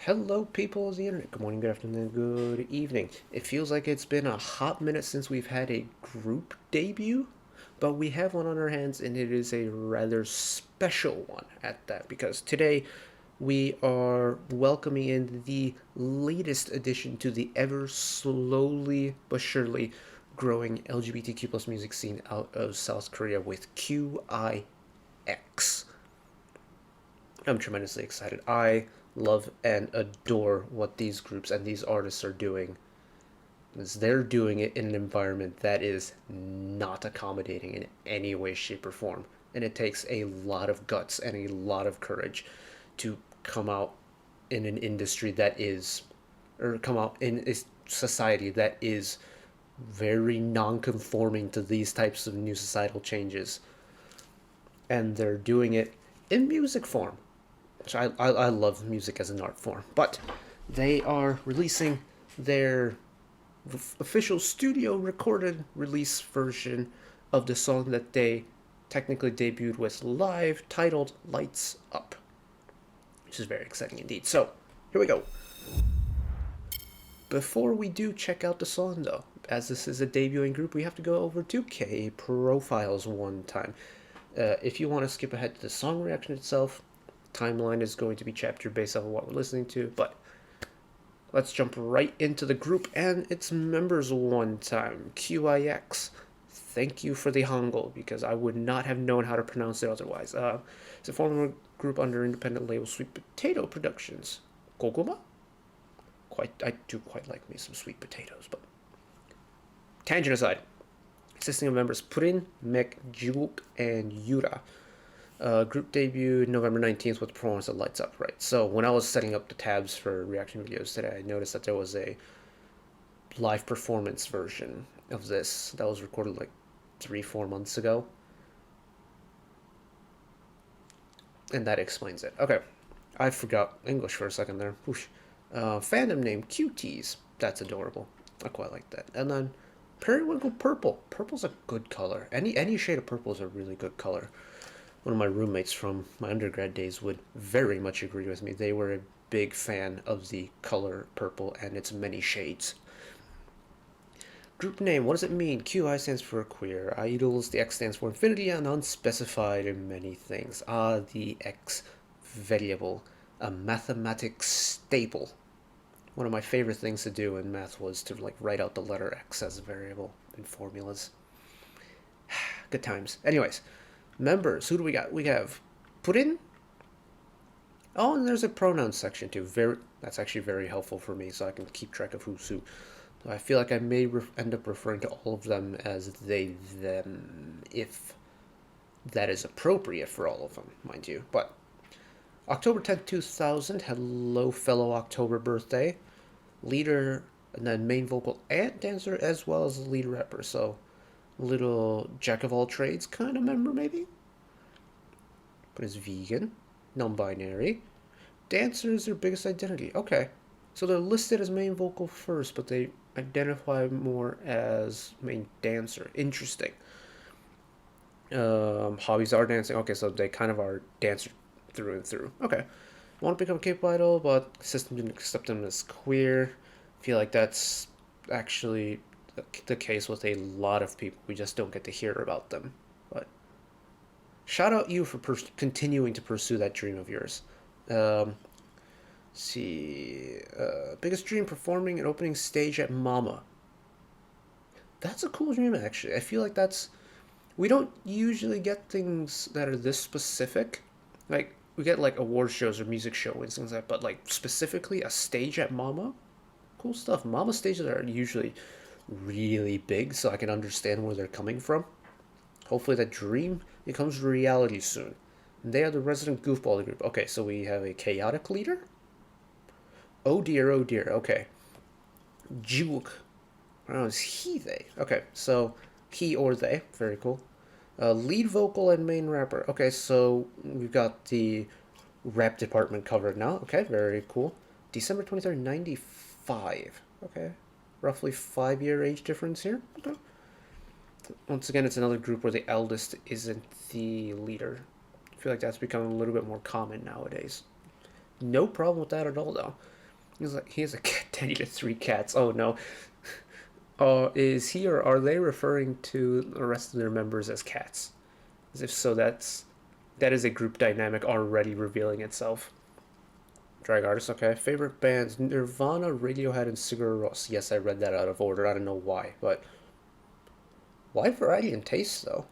Hello, people of the internet. Good morning, good afternoon, good evening. It feels like it's been a hot minute since we've had a group debut, but we have one on our hands, and it is a rather special one at that, because today we are welcoming in the latest addition to the ever slowly but surely growing LGBTQ plus music scene out of South Korea with QI.X. I'm tremendously excited. I love and adore what these groups and these artists are doing. Because they're doing it in an environment that is not accommodating in any way, shape, or form. And it takes a lot of guts and a lot of courage to come out in an industry that is, or come out in a society that is very non-conforming to these types of new societal changes. And they're doing it in music form. So I love music as an art form, but they are releasing their official studio recorded release version of the song that they technically debuted with live, titled Lights Up, which is very exciting indeed. So here we go. Before we do check out the song, though, as this is a debuting group, we have to go over to Kprofiles one time. If you want to skip ahead to the song reaction itself, timeline is going to be chapter based off of what we're listening to, but let's jump right into the group and its members one time. QI.X. Thank you for the Hangul, because I would not have known how to pronounce it otherwise. It's a former group under independent label Sweet Potato Productions. Goguma? I do quite like me some sweet potatoes, but tangent aside, consisting of members Purin, Mek, Jiwook, and Yura. Group debut November 19th with performance that lights up, right? So when I was setting up the tabs for reaction videos today, I noticed that there was a live performance version of this that was recorded like 3-4 months ago. And that explains it. Okay, I forgot English for a second there. Whoosh. Fandom name Cuties. That's adorable. I quite like that. And then Periwinkle Purple. Purple's a good color. Any shade of purple is a really good color. One of my roommates from my undergrad days would very much agree with me. They were a big fan of the color purple and its many shades. Group name, what does it mean? QI stands for queer. Idols, the X stands for infinity and unspecified in many things. The X variable, a mathematics staple. One of my favorite things to do in math was to write out the letter X as a variable in formulas. Good times. Anyways, members, who do we got? We have Purin. Oh, and there's a pronoun section too. That's actually very helpful for me, so I can keep track of who's who. I feel like I may end up referring to all of them as they, them, if that is appropriate for all of them, mind you. But October 10th, 2000, hello fellow October birthday. Leader, and then main vocal and dancer, as well as lead rapper, so little jack of all trades kind of member maybe. But is vegan, non-binary. Dancer is their biggest identity. Okay, so they're listed as main vocal first, but they identify more as main dancer. Interesting. Hobbies are dancing. Okay, so they kind of are dancer through and through. Okay. Want to become a K-pop idol, but system didn't accept them as queer. Feel like that's actually the case with a lot of people. We just don't get to hear about them. But shout out you for continuing to pursue that dream of yours. See, biggest dream, performing an opening stage at Mama. That's a cool dream, actually. I feel like we don't usually get things that are this specific. Like, we get like award shows or music shows and things like that, but like specifically a stage at Mama, cool stuff. Mama stages are usually really big, so I can understand where they're coming from. Hopefully that dream becomes reality soon. They are the resident goofball of the group. Okay, so we have a chaotic leader. Oh dear, oh dear. Okay. Jiwook. Oh, is he, they? Okay, so he or they. Very cool. Lead vocal and main rapper. Okay, so we've got the rap department covered now. Okay, very cool. December 23rd, 95. Okay, roughly 5-year age difference here. Okay. Once again, it's another group where the eldest isn't the leader. I feel like that's becoming a little bit more common nowadays. no problem with that at all, though. He's like, he has a cat daddy to 3 cats. Oh no. Is he or are they referring to the rest of their members as cats? As if so, that is a group dynamic already revealing itself. Drag artist, okay. Favorite bands: Nirvana, Radiohead, and Sigur Rós. Yes, I read that out of order. I don't know why, but wide variety in tastes, though.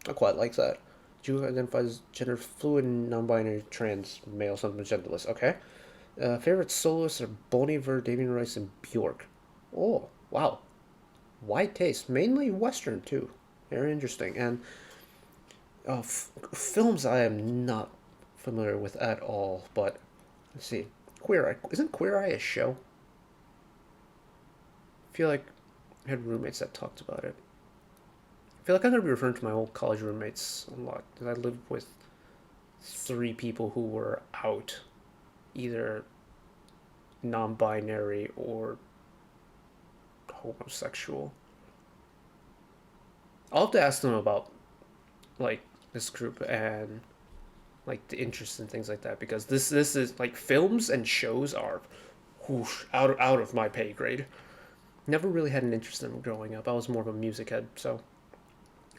I quite like that. Do you identify as gender fluid, non-binary, trans, male, something genderless? Okay. Favorite soloists are Bon Iver, Damien Rice, and Bjork. Oh, wow. Wide taste, mainly Western too. Very interesting. And films I am not familiar with at all. But let's see, Queer Eye, isn't Queer Eye a show? I feel like I had roommates that talked about it. I feel like I'm gonna be referring to my old college roommates a lot because I lived with 3 people who were out, either non-binary or homosexual. I'll have to ask them about like this group and like the interests and things like that because this is like films and shows are whoosh, out of my pay grade. Never really had an interest in them growing up. I was more of a music head, so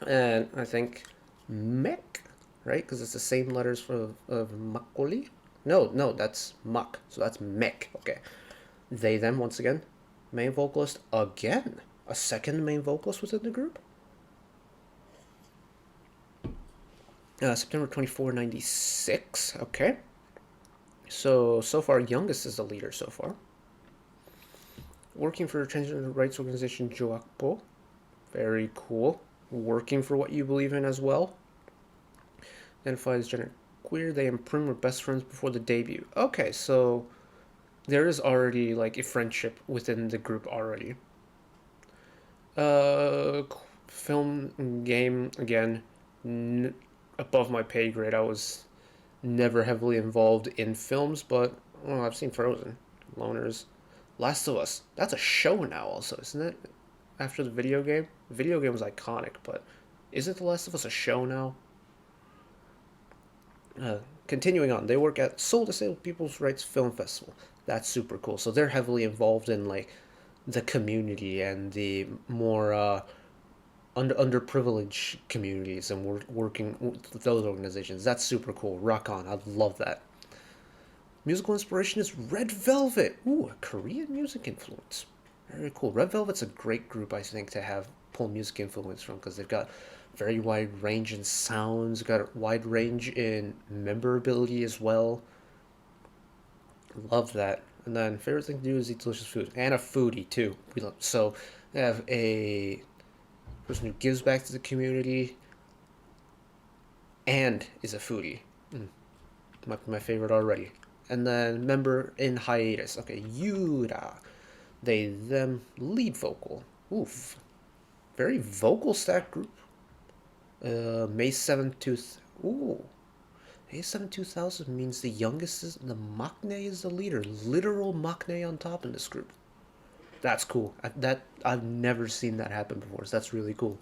and I think mech, right? Because it's the same letters for of Makoli. No, that's Muck. So that's mech. Okay, they them once again, main vocalist again, a second main vocalist within the group. September 24, 96. Okay. So far, youngest is the leader so far. Working for a transgender rights organization, Joakpo. Very cool. Working for what you believe in as well. Identified as gender queer. They and Prim were best friends before the debut. Okay, so there is already like a friendship within the group already. Film game again. Above my pay grade. I was never heavily involved in films, but I've seen Frozen, Loners, Last of Us. That's a show now, also, isn't it? After the video game, the video game was iconic, but isn't The Last of Us a show now? Continuing on, they work at Soul Disabled People's Rights Film Festival. That's super cool. So they're heavily involved in like the community and the more underprivileged communities and working with those organizations. That's super cool. Rock on. I love that. Musical inspiration is Red Velvet. Ooh, a Korean music influence. Very cool. Red Velvet's a great group, I think, to have pull music influence from because they've got very wide range in sounds, got a wide range in memorability as well. Love that. And then favorite thing to do is eat delicious food and a foodie too. We love so they have a person who gives back to the community and is a foodie. Might be my favorite already. And then member in hiatus. Okay, Yura. They, them, lead vocal. Oof. Very vocal stack group. May 7th, ooh. May 7th, 2000 means the youngest is, the maknae is the leader. Literal maknae on top in this group. That's cool. I've never seen that happen before, so that's really cool.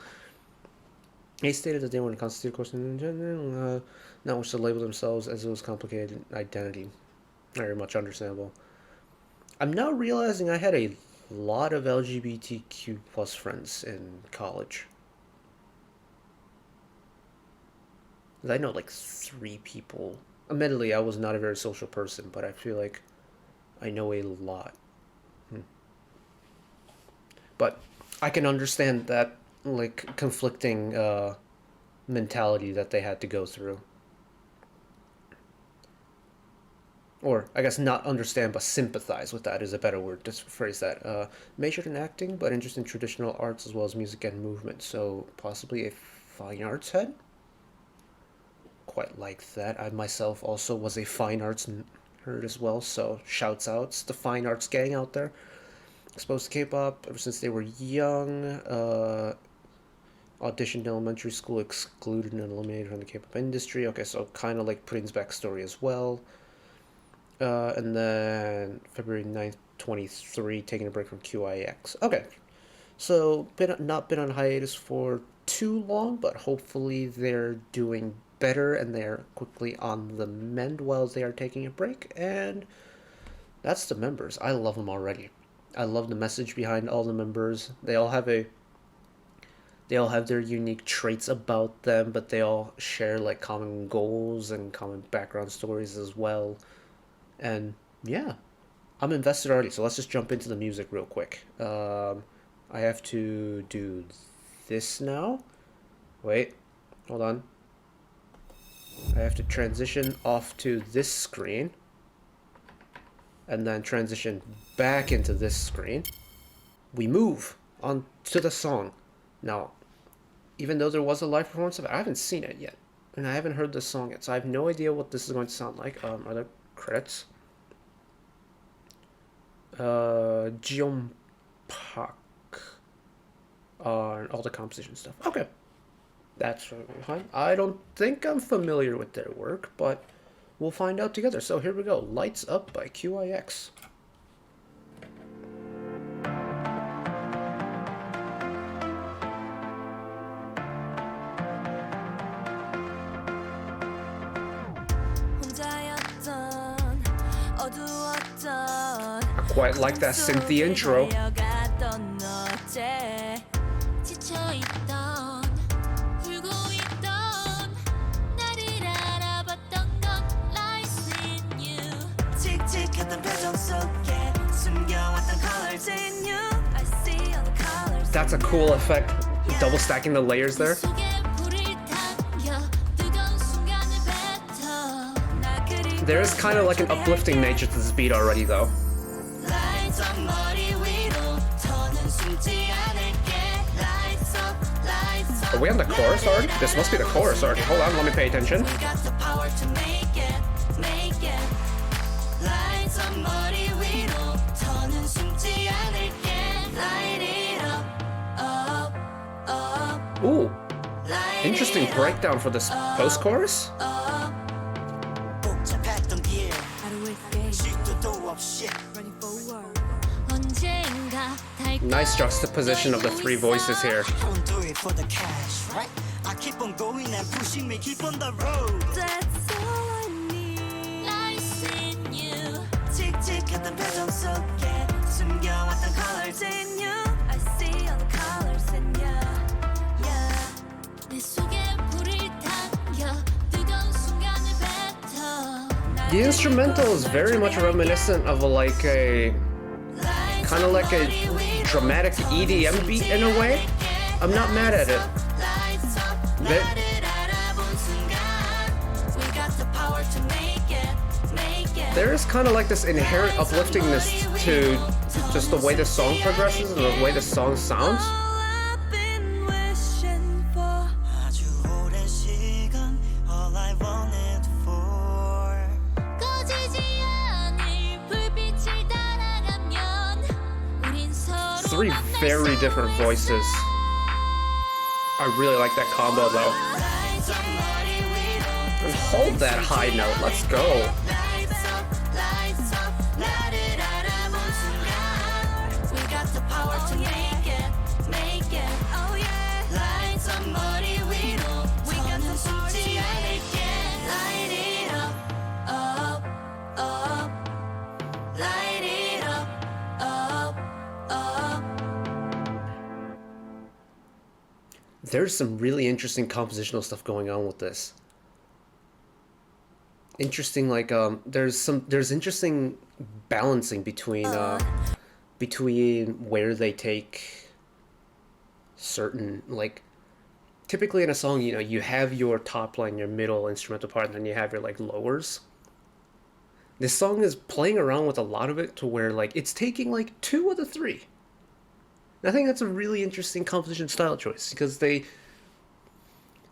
They stated that they want to constitute a course in general, not wish to label themselves as it was complicated identity. Very much understandable. I'm now realizing I had a lot of LGBTQ plus friends in college. I know like 3 people. Admittedly, I was not a very social person, but I feel like I know a lot. But I can understand that like conflicting mentality that they had to go through. Or I guess not understand but sympathize with that is a better word to phrase that. Majored in acting but interested in traditional arts as well as music and movement, so possibly a fine arts head? Quite like that. I myself also was a fine arts nerd as well, so shouts outs the fine arts gang out there. Exposed to K-pop ever since they were young. Auditioned in elementary school, excluded and eliminated from the K-pop industry. Okay, so kind of like Prince's backstory as well. And then February 9th, 23, taking a break from QI.X. Okay, so not been on hiatus for too long, but hopefully they're doing better and they're quickly on the mend while they are taking a break. And that's the members. I love them already. I love the message behind all the members. They all have their unique traits about them, but they all share like common goals and common background stories as well. And yeah, I'm invested already. So let's just jump into the music real quick. I have to do this now. Wait, hold on. I have to transition off to this screen and then transition back into this screen. We move on to the song. Now, even though there was a live performance of it, I haven't seen it yet. And I haven't heard this song yet, so I have no idea what this is going to sound like. Are there credits? Geom Pak. And all the composition stuff. Okay. That's fine. I don't think I'm familiar with their work, but we'll find out together. So here we go. Lights Up by QI.X. I quite like that synthy intro. That's a cool effect, double stacking the layers there. There is kind of like an uplifting nature to this beat already, though. Are we on the chorus already? This must be the chorus already. Hold on, let me pay attention. Ooh, interesting breakdown for this post-chorus. Nice juxtaposition of the three voices here. The instrumental is very much reminiscent of a kind of like a dramatic EDM beat in a way. I'm not mad at it. There is kind of like this inherent upliftingness to just the way the song progresses and the way the song sounds. Three very different voices. I really like that combo though. And hold that high note, let's go. There's some really interesting compositional stuff going on with this. Interesting, like there's interesting balancing between where they take certain, like, typically in a song, you know, you have your top line, your middle instrumental part, and then you have your like lowers. This song is playing around with a lot of it to where like it's taking like two of the three. I think that's a really interesting composition style choice because they're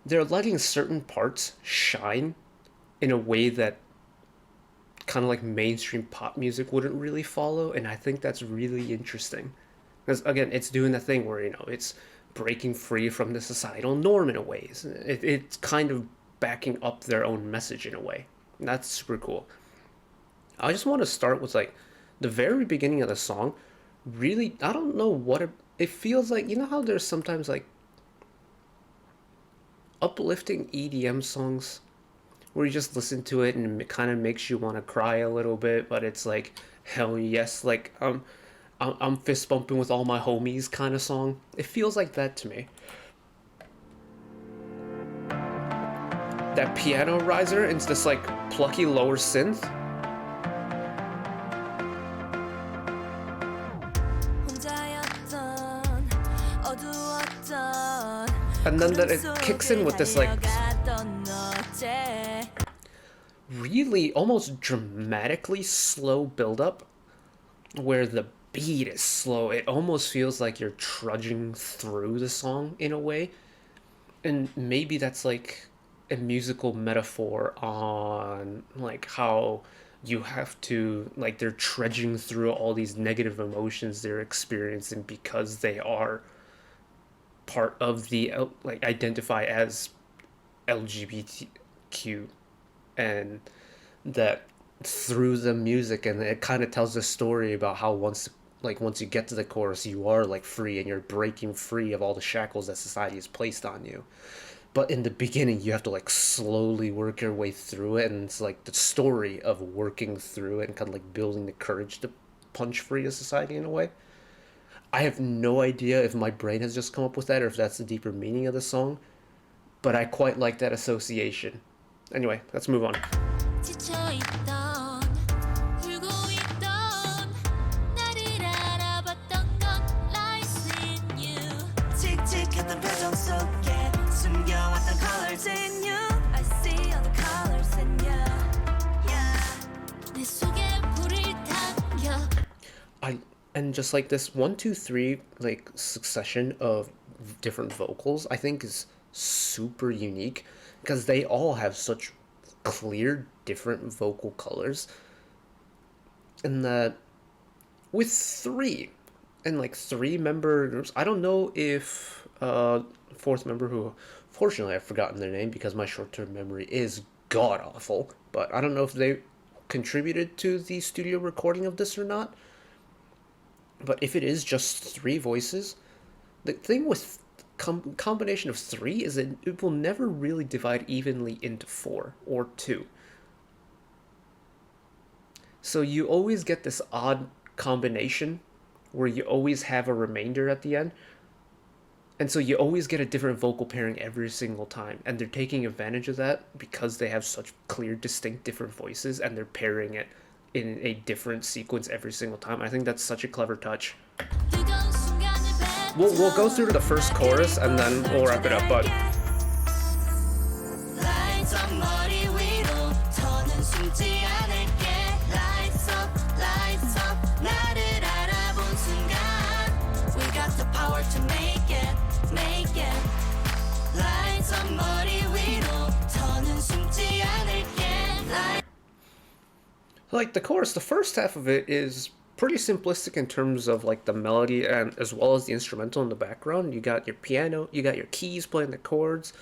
letting certain parts shine in a way that kind of like mainstream pop music wouldn't really follow, and I think that's really interesting. Because again, it's doing the thing where, you know, it's breaking free from the societal norm in a way. It's kind of backing up their own message in a way. And that's super cool. I just want to start with like the very beginning of the song. Really, I don't know what it feels like. You know how there's sometimes like uplifting EDM songs where you just listen to it and it kind of makes you want to cry a little bit, but it's like, hell yes, like I'm fist bumping with all my homies kind of song. It feels like that to me. That piano riser into this like plucky lower synth. And then that it kicks in with this like really almost dramatically slow build-up where the beat is slow. It almost feels like you're trudging through the song in a way. And maybe that's like a musical metaphor on like how you have to like they're trudging through all these negative emotions they're experiencing because they are part of the like identify as LGBTQ, and that through the music, and it kind of tells a story about how once you get to the chorus you are like free and you're breaking free of all the shackles that society has placed on you. But in the beginning you have to like slowly work your way through it, and it's like the story of working through it and kind of like building the courage to punch free of society in a way. I have no idea if my brain has just come up with that or if that's the deeper meaning of the song, but I quite like that association. Anyway, let's move on. I and just like this 1 2 3 like succession of different vocals, I think is super unique because they all have such clear different vocal colors, and that with three and like three member groups, I don't know if fourth member, who fortunately I've forgotten their name because my short-term memory is god awful, but I don't know if they contributed to the studio recording of this or not. But if it is just three voices, the thing with combination of three is that it will never really divide evenly into four or two. So you always get this odd combination where you always have a remainder at the end. And so you always get a different vocal pairing every single time. And they're taking advantage of that because they have such clear, distinct, different voices, and they're pairing it in a different sequence every single time. I think that's such a clever touch. We'll go through to the first chorus and then we'll wrap it up, but like the chorus, the first half of it is pretty simplistic in terms of like the melody and as well as the instrumental in the background. You got your piano, you got your keys playing the chords,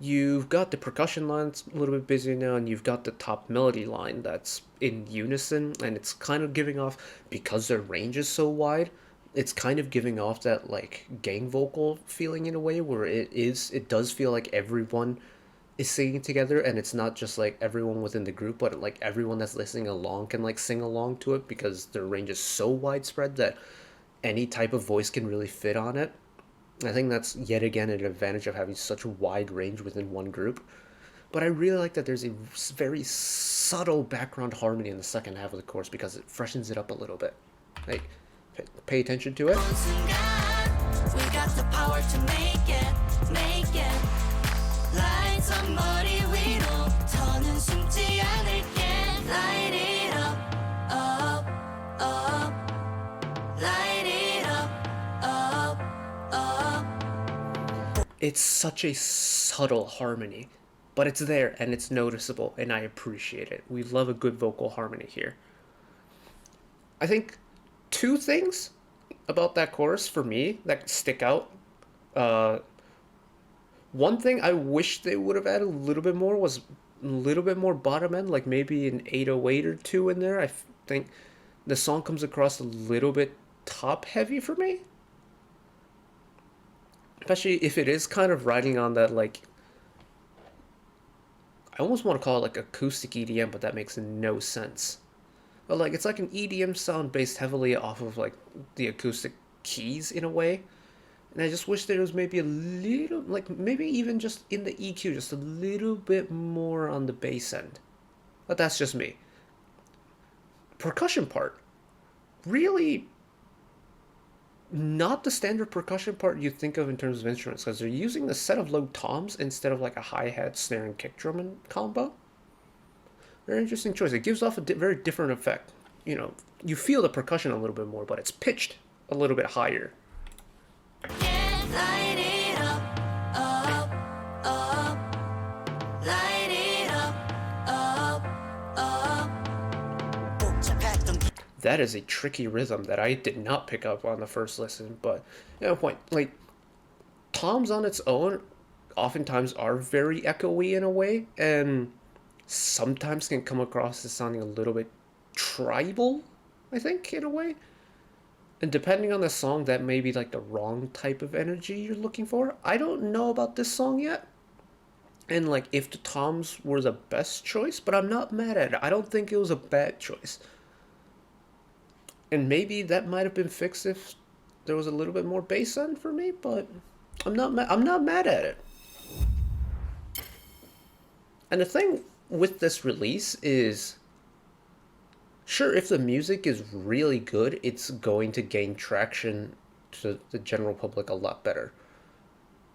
you've got the percussion lines a little bit busy now, and you've got the top melody line that's in unison, and it's kind of giving off, because their range is so wide, it's kind of giving off that like gang vocal feeling in a way where it does feel like everyone is singing together, and it's not just like everyone within the group, but like everyone that's listening along can like sing along to it because their range is so widespread that any type of voice can really fit on it. I think that's yet again an advantage of having such a wide range within one group. But I really like that there's a very subtle background harmony in the second half of the chorus because it freshens it up a little bit. Like, pay attention to it. We got the power to make it. Lights on 머리 위로 더는 숨지 않을게. Light it up, up, up. Light it up, up. It's such a subtle harmony, but it's there and it's noticeable, and I appreciate it. We love a good vocal harmony here. I think two things about that chorus for me that stick out. One thing I wish they would have added a little bit more was a little bit more bottom end, like maybe an 808 or two in there. I think the song comes across a little bit top heavy for me. Especially if it is kind of riding on that like I almost want to call it like acoustic EDM, but that makes no sense. But like it's like an EDM sound based heavily off of like the acoustic keys in a way. And I just wish there was maybe a little, like maybe even just in the EQ, just a little bit more on the bass end. But that's just me. Percussion part, really not the standard percussion part you think of in terms of instruments, because they're using a set of low toms instead of like a hi-hat, snare, and kick drum combo. Very interesting choice. It gives off a very different effect. You know, you feel the percussion a little bit more, but it's pitched a little bit higher. Light it up, up, up. Light it up, up, up. That is a tricky rhythm that I did not pick up on the first listen, but you know, point like toms on its own oftentimes are very echoey in a way, and sometimes can come across as sounding a little bit tribal, I think, in a way. And depending on the song, that may be like the wrong type of energy you're looking for. I don't know about this song yet. And like if the toms were the best choice, but I'm not mad at it. I don't think it was a bad choice. And maybe that might have been fixed if there was a little bit more bass end for me, but I'm not mad at it. And the thing with this release is, sure, if the music is really good, it's going to gain traction to the general public a lot better.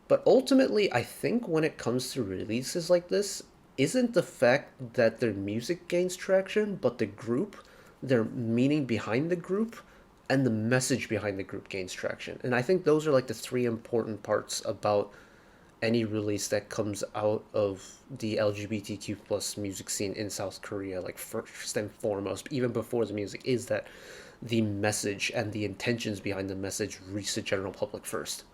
But ultimately, I think when it comes to releases like this, isn't the fact that their music gains traction, but the group, their meaning behind the group, and the message behind the group gains traction. And I think those are like the three important parts about any release that comes out of the LGBTQ plus music scene in South Korea, like first and foremost, even before the music, is that the message and the intentions behind the message reach the general public first.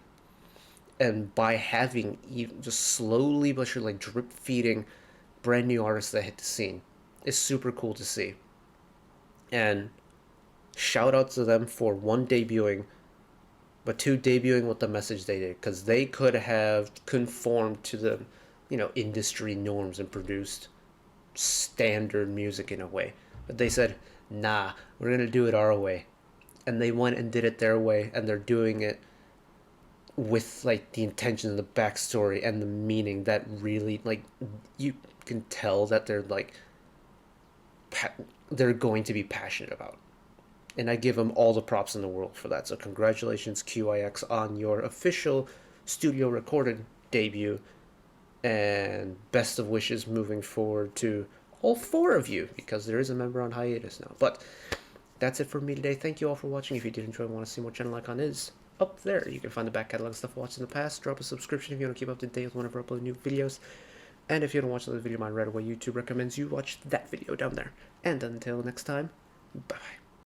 And by having even just slowly but surely like drip feeding brand new artists that hit the scene, is super cool to see. And shout out to them for one, debuting, but two, debuting with the message they did, because they could have conformed to the, you know, industry norms and produced standard music in a way. But they said, nah, we're gonna do it our way. And they went and did it their way, and they're doing it with like the intention and the backstory and the meaning that really, like, you can tell that they're like they're going to be passionate about. And I give them all the props in the world for that. So congratulations, QI.X, on your official studio recorded debut. And best of wishes moving forward to all four of you, because there is a member on hiatus now. But that's it for me today. Thank you all for watching. If you did enjoy and want to see more, channel icon is up there. You can find the back catalog stuff watched in the past. Drop a subscription if you want to keep up to date with whenever I upload new videos. And if you don't watch another video of mine right away, YouTube recommends you watch that video down there. And until next time, bye-bye.